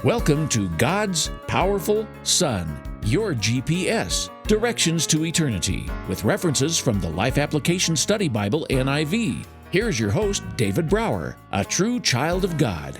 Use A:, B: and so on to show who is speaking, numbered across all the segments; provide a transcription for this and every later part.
A: Welcome to God's Powerful Son, your GPS, Directions to Eternity, with references from the Life Application Study Bible NIV. Here's your host, David Brower, a true child of God.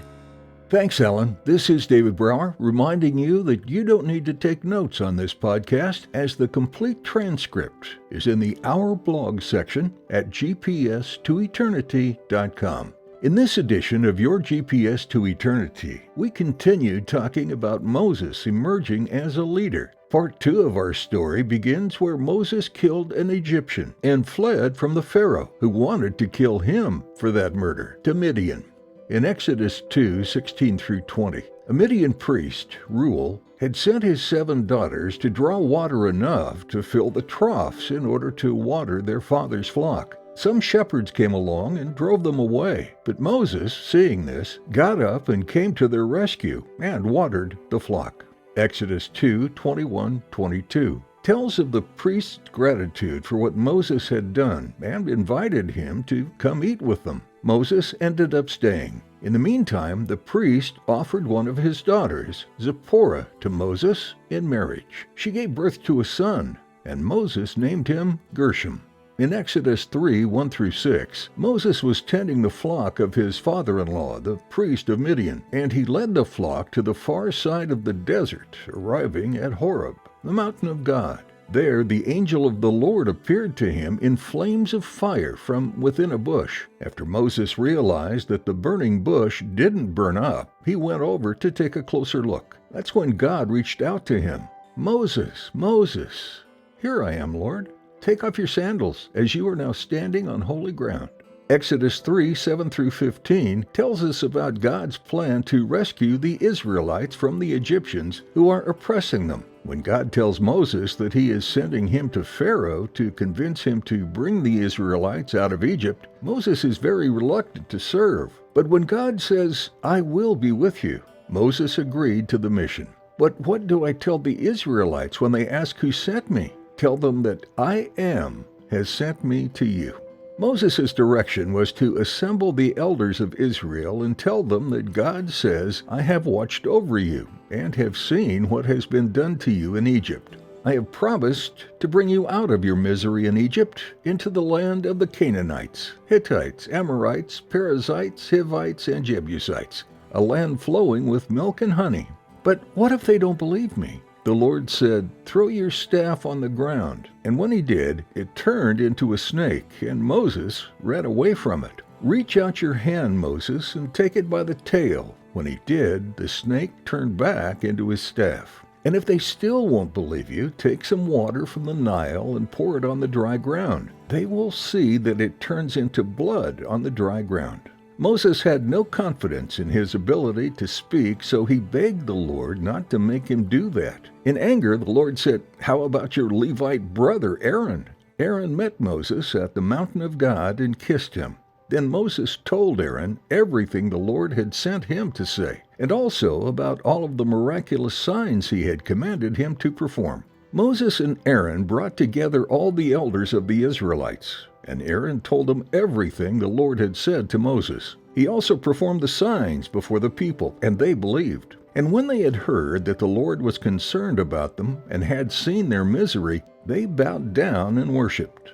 B: Thanks, Alan. This is David Brower, reminding you that you don't need to take notes on this podcast, as the complete transcript is in the Our Blog section at gps2eternity.com. In this edition of Your GPS to Eternity, we continue talking about Moses emerging as a leader. Part 2 of our story begins where Moses killed an Egyptian and fled from the Pharaoh, who wanted to kill him for that murder, to Midian. In Exodus 2:16 through 20, a Midian priest, Reuel, had sent his 7 daughters to draw water enough to fill the troughs in order to water their father's flock. Some shepherds came along and drove them away, but Moses, seeing this, got up and came to their rescue and watered the flock. Exodus 2:21-22 tells of the priest's gratitude for what Moses had done and invited him to come eat with them. Moses ended up staying. In the meantime, the priest offered one of his daughters, Zipporah, to Moses in marriage. She gave birth to a son, and Moses named him Gershom. In Exodus 3:1 through 6, Moses was tending the flock of his father-in-law, the priest of Midian, and he led the flock to the far side of the desert, arriving at Horeb, the mountain of God. There, the angel of the Lord appeared to him in flames of fire from within a bush. After Moses realized that the burning bush didn't burn up, he went over to take a closer look. That's when God reached out to him. "Moses, Moses." "Here I am, Lord. Take off your sandals, as you are now standing on holy ground." Exodus 3:7 through 15 tells us about God's plan to rescue the Israelites from the Egyptians who are oppressing them. When God tells Moses that he is sending him to Pharaoh to convince him to bring the Israelites out of Egypt, Moses is very reluctant to serve. But when God says, "I will be with you," Moses agreed to the mission. "But what do I tell the Israelites when they ask who sent me?" "Tell them that I am has sent me to you." Moses' direction was to assemble the elders of Israel and tell them that God says, "I have watched over you and have seen what has been done to you in Egypt. I have promised to bring you out of your misery in Egypt into the land of the Canaanites, Hittites, Amorites, Perizzites, Hivites, and Jebusites, a land flowing with milk and honey." But what if they don't believe me? The Lord said, "Throw your staff on the ground." And when he did, it turned into a snake, and Moses ran away from it. "Reach out your hand, Moses, and take it by the tail." When he did, the snake turned back into his staff. "And if they still won't believe you, take some water from the Nile and pour it on the dry ground. They will see that it turns into blood on the dry ground." Moses had no confidence in his ability to speak, so he begged the Lord not to make him do that. In anger, the Lord said, "How about your Levite brother Aaron?" Aaron met Moses at the mountain of God and kissed him. Then Moses told Aaron everything the Lord had sent him to say, and also about all of the miraculous signs he had commanded him to perform. Moses and Aaron brought together all the elders of the Israelites, and Aaron told them everything the Lord had said to Moses. He also performed the signs before the people, and they believed. And when they had heard that the Lord was concerned about them and had seen their misery, they bowed down and worshipped.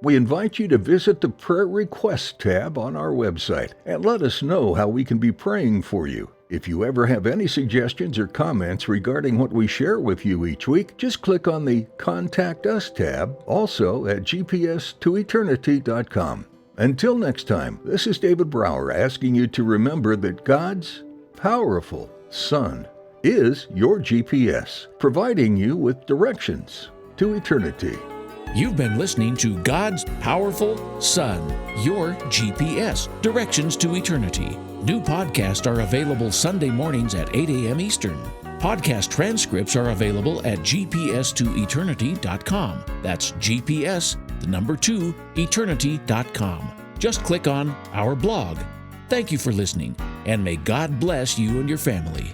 B: We invite you to visit the Prayer Requests tab on our website and let us know how we can be praying for you. If you ever have any suggestions or comments regarding what we share with you each week, just click on the Contact Us tab, also at gps2eternity.com. Until next time, this is David Brower asking you to remember that God's powerful Son is your GPS, providing you with directions to eternity.
A: You've been listening to God's Powerful Son, your GPS, Directions to Eternity. New podcasts are available Sunday mornings at 8 a.m. Eastern. Podcast transcripts are available at gps2eternity.com. That's GPS, the number 2, eternity.com. Just click on our blog. Thank you for listening, and may God bless you and your family.